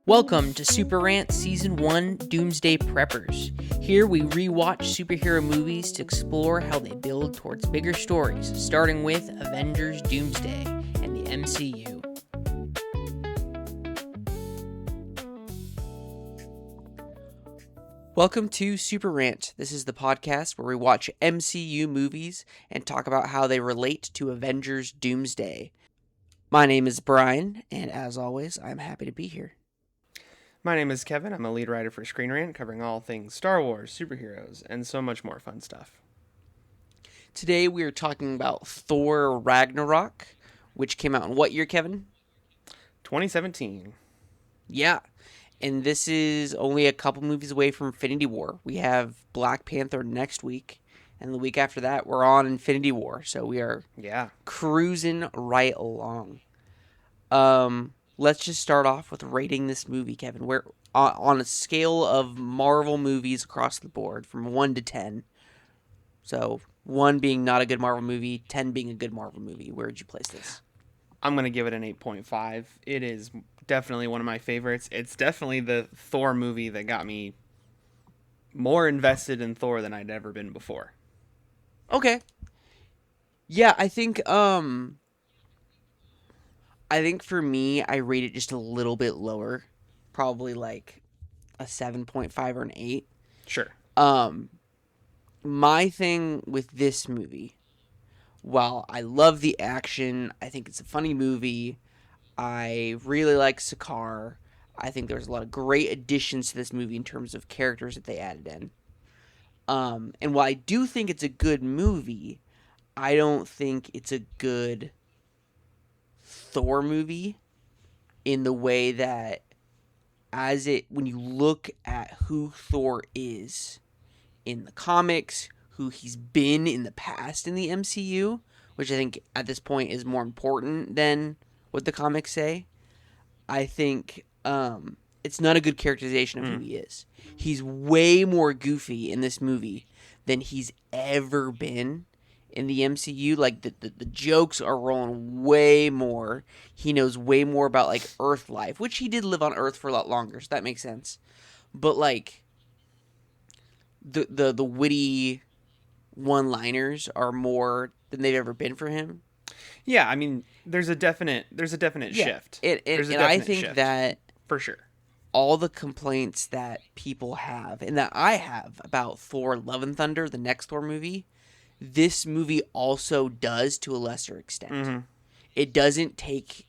Welcome to Super Rant Season 1 Doomsday Preppers. Here we rewatch superhero movies to explore how they build towards bigger stories, starting with Avengers Doomsday and the MCU. Welcome to Super Rant. This is the podcast where we watch MCU movies and talk about how they relate to Avengers Doomsday. My name is Brian, and as always, I'm happy to be here. My name is Kevin. I'm a lead writer for Screen Rant, covering all things Star Wars, superheroes, and so much more fun stuff. Today we are talking about Thor Ragnarok, which came out in what year, Kevin? 2017. Yeah, and this is only a couple movies away from Infinity War. We have Black Panther next week, and the week after that we're on Infinity War, so we are cruising right along. Let's just start off with rating this movie, Kevin. We're on a scale of Marvel movies across the board from 1 to 10. So 1 being not a good Marvel movie, 10 being a good Marvel movie. Where would you place this? I'm going to give it an 8.5. It is definitely one of my favorites. It's definitely the Thor movie that got me more invested in Thor than I'd ever been before. Okay. Yeah, I think for me, I rate it just a little bit lower. Probably like a 7.5 or an 8. Sure. My thing with this movie, while I love the action, I think it's a funny movie, I really like Sakaar, I think there's a lot of great additions to this movie in terms of characters that they added in. And while I do think it's a good movie, I don't think it's a good Thor movie in the way that when you look at who Thor is in the comics, who he's been in the past in the MCU, which I think at this point is more important than what the comics say, I think it's not a good characterization of who he is. He's way more goofy in this movie than he's ever been in the MCU. Like, the jokes are rolling way more. He knows way more about, like, Earth life, which he did live on Earth for a lot longer, so that makes sense. But, like, the witty one-liners are more than they've ever been for him. Yeah, I mean, there's a definite shift. I think shift, that for sure, all the complaints that people have, and that I have, about Thor Love and Thunder, the next Thor movie, this movie also does to a lesser extent. Mm-hmm. It doesn't take...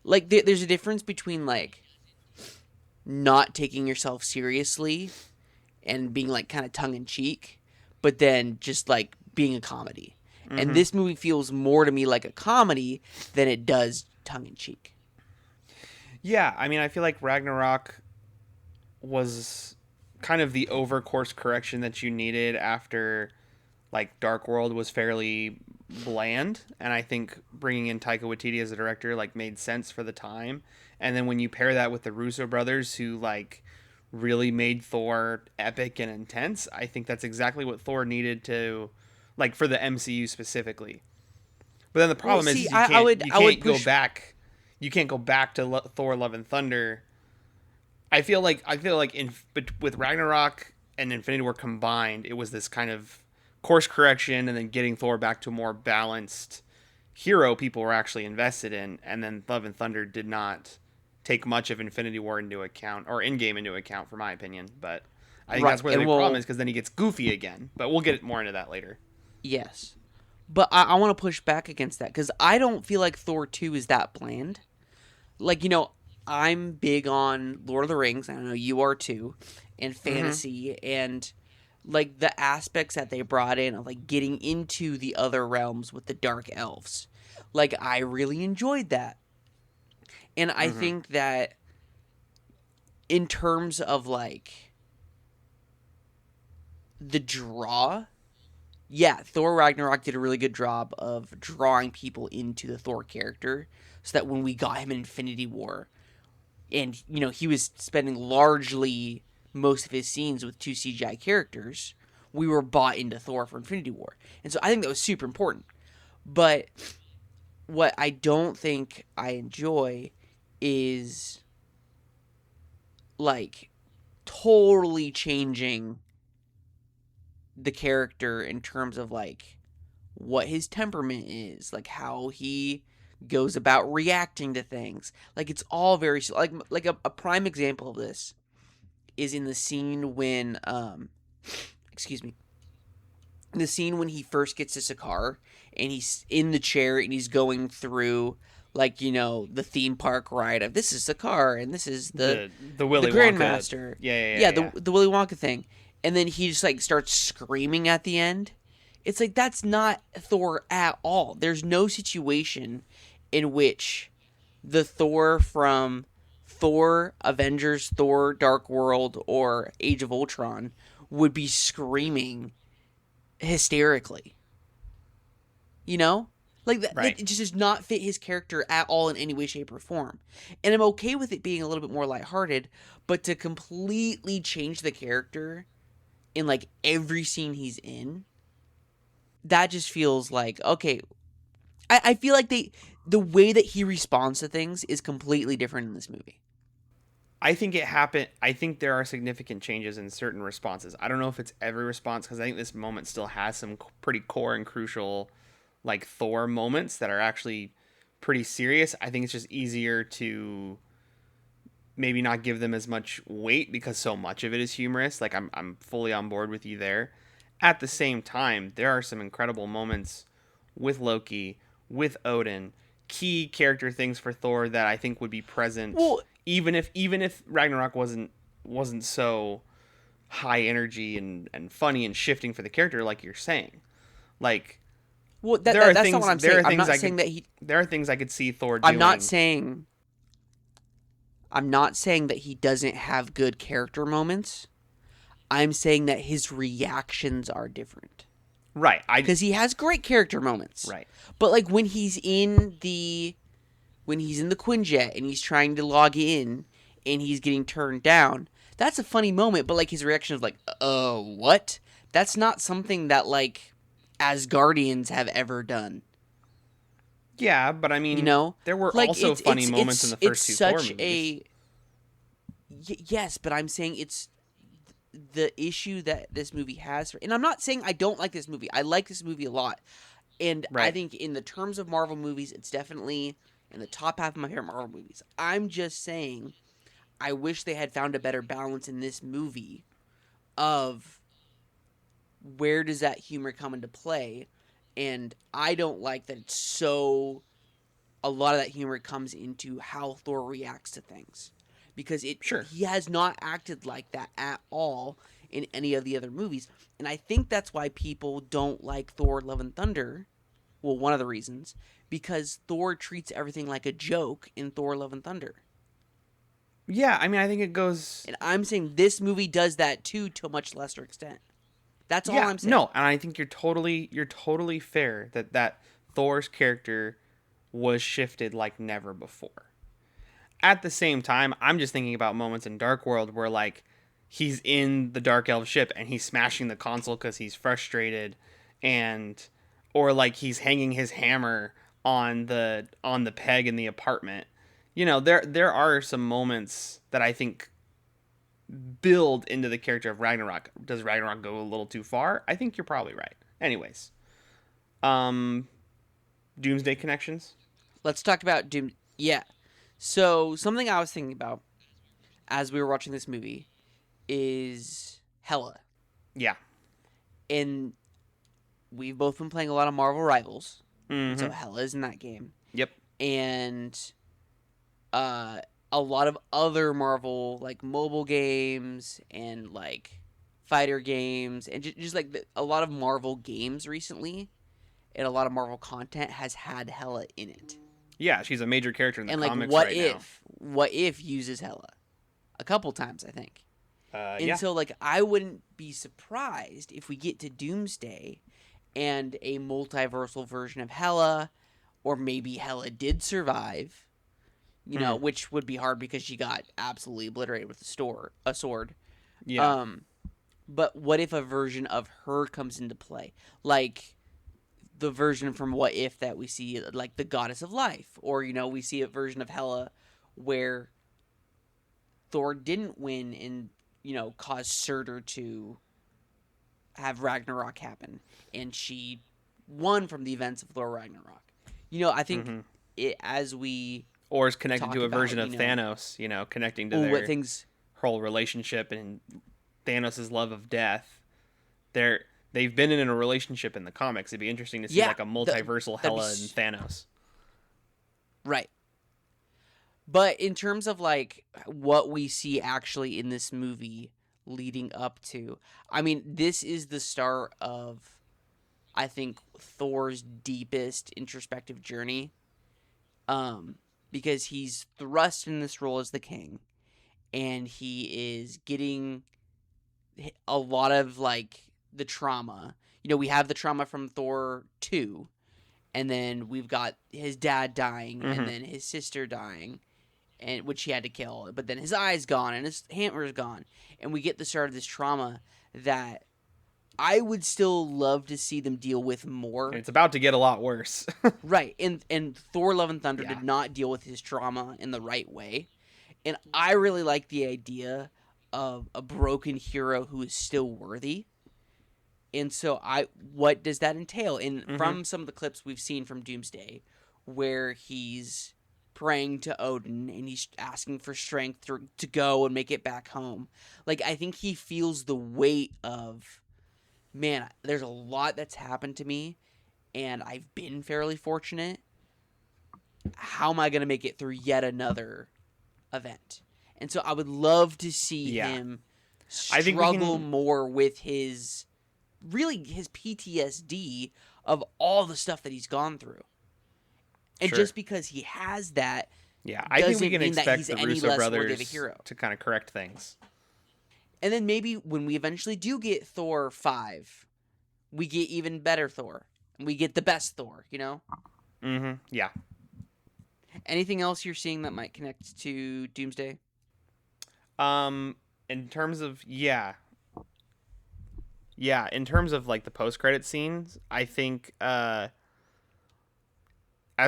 Like, there's a difference between, like, not taking yourself seriously and being, like, kind of tongue-in-cheek, but then just, like, being a comedy. Mm-hmm. And this movie feels more to me like a comedy than it does tongue-in-cheek. Yeah, I mean, I feel like Ragnarok was kind of the over-course correction that you needed after... like, Dark World was fairly bland, and I think bringing in Taika Waititi as a director, like, made sense for the time. And then when you pair that with the Russo brothers, who, like, really made Thor epic and intense, I think that's exactly what Thor needed to, like, for the MCU specifically. But then the problem is you can't go back to Thor Love and Thunder. I feel like with Ragnarok and Infinity War combined, it was this kind of course correction, and then getting Thor back to a more balanced hero people were actually invested in, and then Love and Thunder did not take much of Infinity War into account, or Endgame into account, for my opinion. But I think that's where the big problem is, because then he gets goofy again. But we'll get more into that later. Yes. But I want to push back against that, because I don't feel like Thor 2 is that bland. Like, you know, I'm big on Lord of the Rings, I know you are too, and fantasy, and... like, the aspects that they brought in of, like, getting into the other realms with the dark elves. Like, I really enjoyed that. And I think that in terms of, like, the draw, yeah, Thor Ragnarok did a really good job of drawing people into the Thor character, so that when we got him in Infinity War, and, you know, he was spending largely... most of his scenes with 2 CGI characters, we were bought into Thor for Infinity War. And so I think that was super important. But what I don't think I enjoy is like totally changing the character in terms of like what his temperament is, like how he goes about reacting to things. Like it's all very like a prime example of this is in the scene when excuse me, the scene when he first gets to Sakaar and he's in the chair and he's going through like, you know, the theme park ride of this is Sakaar and this is The the Willy Wonka. Grandmaster. Yeah. The Willy Wonka thing. And then he just like starts screaming at the end. It's like that's not Thor at all. There's no situation in which the Thor from Thor, Avengers, Thor, Dark World, or Age of Ultron would be screaming hysterically. You know? Like, Right. it just does not fit his character at all in any way, shape, or form. And I'm okay with it being a little bit more lighthearted, but to completely change the character in, like, every scene he's in, that just feels like, okay, I feel like the way that he responds to things is completely different in this movie. I think it happened. I think there are significant changes in certain responses. I don't know if it's every response because I think this moment still has some pretty core and crucial, like Thor moments that are actually pretty serious. I think it's just easier to maybe not give them as much weight because so much of it is humorous. Like I'm fully on board with you there. At the same time, there are some incredible moments with Loki, with Odin, key character things for Thor that I think would be present Well, even if Ragnarok wasn't so high energy and funny and shifting for the character like you're saying. Like that's not what I'm saying. I'm not saying that he. there are things I could see Thor I'm not doing. saying. I'm not saying that he doesn't have good character moments. I'm saying that his reactions are different. Right. Because he has great character moments. Right. But like when he's in the Quinjet and he's trying to log in and he's getting turned down, that's a funny moment, but like his reaction is like, what? That's not something that like Asgardians have ever done. Yeah, but I You mean, know? there were Like also funny moments in the first two Thor such movies. yes, but I'm saying it's the issue that this movie has, and I'm not saying I don't like this movie. I like this movie a lot, and I Right. think in the terms of Marvel movies, it's definitely in the top half of my favorite Marvel movies. I'm just saying, I wish they had found a better balance in this movie of where does that humor come into play, and I don't like that it's so. A lot of that humor comes into how Thor reacts to things because Sure. he has not acted like that at all in any of the other movies. And I think that's why people don't like Thor Love and Thunder. Well, one of the reasons because Thor treats everything like a joke in Thor Love and Thunder. Yeah, I mean, I think it goes. And I'm saying this movie does that too to a much lesser extent. That's all Yeah, I'm saying. no, and I think you're totally fair that Thor's character was shifted like never before. At the same time, I'm just thinking about moments in Dark World where like he's in the Dark Elf ship and he's smashing the console because he's frustrated, and or like he's hanging his hammer on the peg in the apartment. There are some moments that I think build into the character of Ragnarok. Does Ragnarok go a little too far? I think you're probably right. Anyways, um, Doomsday Connections. Let's talk about Doom. Yeah. So something I was thinking about as we were watching this movie is Hela. Yeah. And we've both been playing a lot of Marvel Rivals. And so Mm-hmm. Hela is in that game. Yep. And a lot of other Marvel like mobile games and like fighter games and just like a lot of Marvel games recently and a lot of Marvel content has had Hela in it. Yeah, she's a major character in the And like comics right now. what if uses Hela a couple times, I think. And Yeah. so like I wouldn't be surprised if we get to Doomsday and a multiversal version of Hela, or maybe Hela did survive, Mm. which would be hard because she got absolutely obliterated with a sword. Yeah. But what if a version of her comes into play? Like the version from What If that we see, like the goddess of life, or we see a version of Hela where Thor didn't win and, cause Surtur to have Ragnarok happen, and she won from the events of Thor Ragnarok. I think Mm-hmm. as we Or is connected talk to a about, version of Thanos, connecting to what their things. whole relationship and Thanos' love of death. They've been in a relationship in the comics. It'd be interesting to see Yeah, like a multiversal that'd be Hela and Thanos. right. But in terms of like what we see actually in this movie leading up to, I mean, this is the start of, I think, Thor's deepest introspective journey. Because he's thrust in this role as the king, and he is getting a lot of like the trauma. We have the trauma from Thor 2, and then we've got his dad dying, and Mm-hmm. then his sister dying, and which he had to kill. But then his eye's gone and his hammer's gone, and we get the start of this trauma that I would still love to see them deal with And more. it's about to get a lot worse. Right, and Thor: Love and Thunder Yeah. did not deal with his trauma in the right way, and I really like the idea of a broken hero who is still worthy. And so what does that entail? And Mm-hmm. from some of the clips we've seen from Doomsday, where he's praying to Odin and he's asking for strength to go and make it back home. Like, I think he feels the weight of, man, there's a lot that's happened to me, and I've been fairly fortunate. How am I going to make it through yet another event? And so I would love to see Yeah. him I think we struggle can. more with his PTSD of all the stuff that he's gone through. And Sure. just because he has that Yeah, I think we doesn't can mean that expect he's the any Russo less worthy of a brothers hero. to kind of correct things. And then maybe when we eventually do get Thor 5, we get even better Thor. And we get the best Thor, Mm-hmm. Yeah. Anything else you're seeing that might connect to Doomsday? In terms of in terms of like the post credit scenes, I think as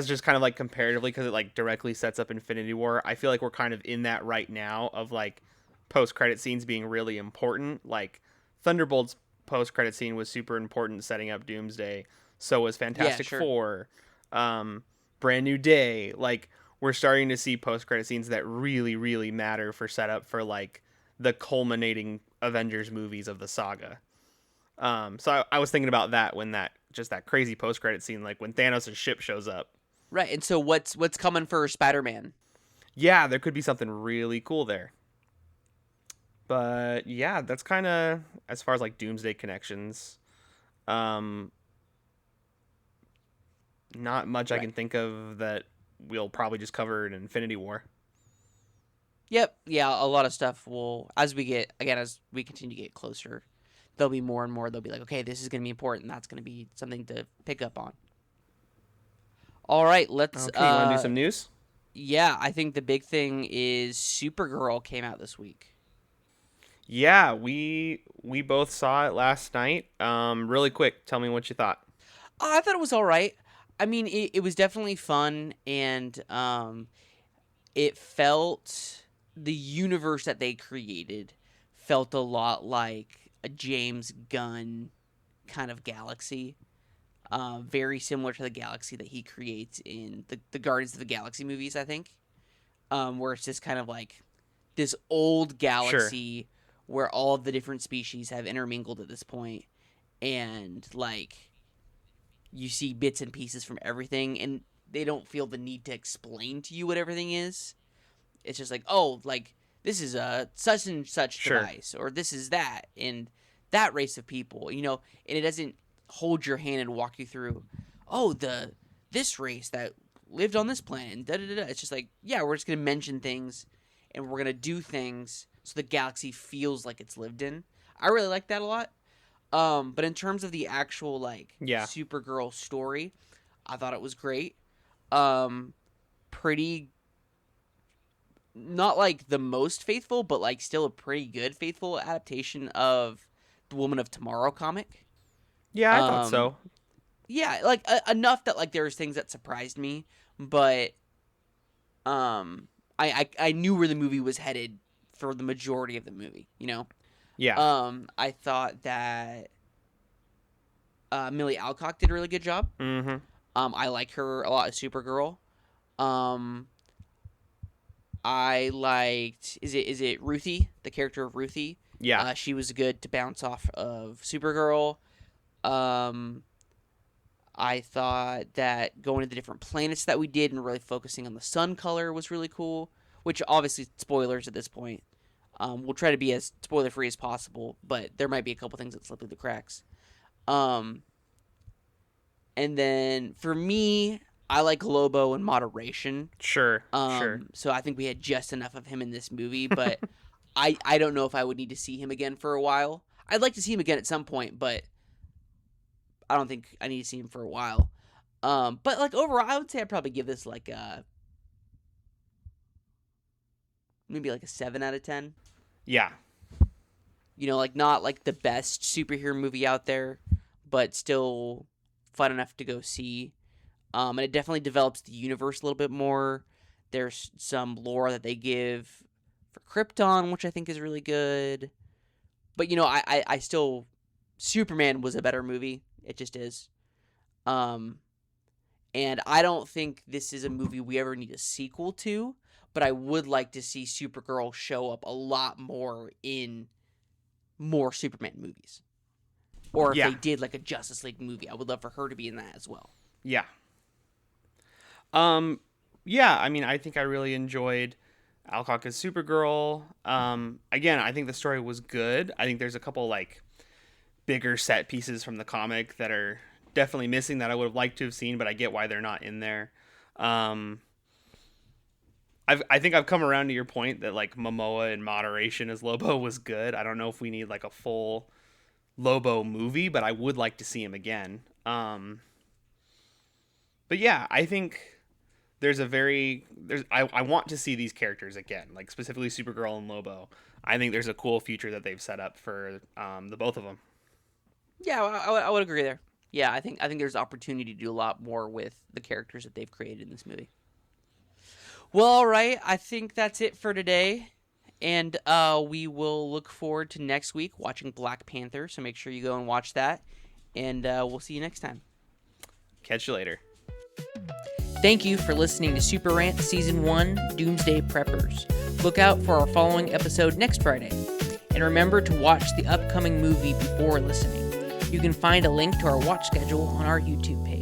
just kind of like comparatively because it like directly sets up Infinity War, I feel like we're kind of in that right now of like post credit scenes being really important. Like Thunderbolt's post credit scene was super important setting up Doomsday. So was Yeah, Fantastic sure. Four, Brand New Day. Like we're starting to see post credit scenes that really really matter for setup for like the culminating Avengers movies of the saga. So I was thinking about that when that crazy post credit scene, like when Thanos' ship shows up. Right. And so what's coming for Spider-Man? Yeah, there could be something really cool there. But yeah, that's kind of as far as like Doomsday connections. Um, Not much I Right. can think of that we'll probably just cover in Infinity War. Yep. Yeah, a lot of stuff will, as we continue to get closer, there'll be more and more. They'll be like, okay, this is going to be important. That's going to be something to pick up on. All right, let's. Okay, you want to do some news? Yeah, I think the big thing is Supergirl came out this week. Yeah, we both saw it last night. Really quick, tell me what you thought. I thought it was all right. I mean, it was definitely fun, and it felt, the universe that they created felt a lot like a James Gunn kind of galaxy. Very similar to the galaxy that he creates in the Guardians of the Galaxy movies, I think. Where it's just kind of like this old Sure. galaxy where all of the different species have intermingled at this point, and like you see bits and pieces from everything, and they don't feel the need to explain to you what everything is. It's just like, oh, like this is a such and such Sure. device, or this is that, and that race of people, and it doesn't hold your hand and walk you through, oh, this race that lived on this planet, and da da da. It's just like, yeah, we're just gonna mention things, and we're gonna do things so the galaxy feels like it's lived in. I really like that a lot. But in terms of the actual like Yeah. Supergirl story, I thought it was great. Um, Pretty, not like the most faithful, but like still a pretty good faithful adaptation of the Woman of Tomorrow comic. Yeah, I thought Um, so. yeah, like enough that like there was things that surprised me, but I knew where the movie was headed for the majority of the movie, you know? Yeah. I thought that Millie Alcock did a really good job. Mm-hmm. I like her a lot as Supergirl. Um, I liked is it Ruthie, the character of Ruthie? Yeah. She was good to bounce off of Supergirl. Um, I thought that going to the different planets that we did and really focusing on the sun color was really cool. Which obviously spoilers at this point. We'll try to be as spoiler free as possible, but there might be a couple things that slip through the cracks. Um, and then for me, I like Lobo in moderation. Sure. Sure. So I think we had just enough of him in this movie, but I don't know if I would need to see him again for a while. I'd like to see him again at some point, but I don't think I need to see him for a while. But like overall, I would say I'd probably give this like maybe like a 7 out of 10. Yeah. You know, like not like the best superhero movie out there, but still fun enough to go see. And it definitely develops the universe a little bit more. There's some lore that they give for Krypton, which I think is really good. But, you know, I still... Superman was a better movie. It just is. And I don't think this is a movie we ever need a sequel to, but I would like to see Supergirl show up a lot more in more Superman movies. Or if they did like a Justice League movie, I would love for her to be in that as well. Yeah. Yeah, I mean, I think I really enjoyed Alcock as Supergirl. Again, I think the story was good. I think there's a couple like bigger set pieces from the comic that are definitely missing that I would have liked to have seen, but I get why they're not in there. I think I've come around to your point that like Momoa in moderation as Lobo was good. I don't know if we need like a full Lobo movie, but I would like to see him again. But yeah, I think I want to see these characters again, like specifically Supergirl and Lobo. I think there's a cool future that they've set up for the both of them. Yeah, I would agree there. Yeah, I think there's opportunity to do a lot more with the characters that they've created in this movie. Well, all right. I think that's it for today. And we will look forward to next week watching Black Panther. So make sure you go and watch that. And we'll see you next time. Catch you later. Thank you for listening to Super Rant Season 1 Doomsday Preppers. Look out for our following episode next Friday. And remember to watch the upcoming movie before listening. You can find a link to our watch schedule on our YouTube page.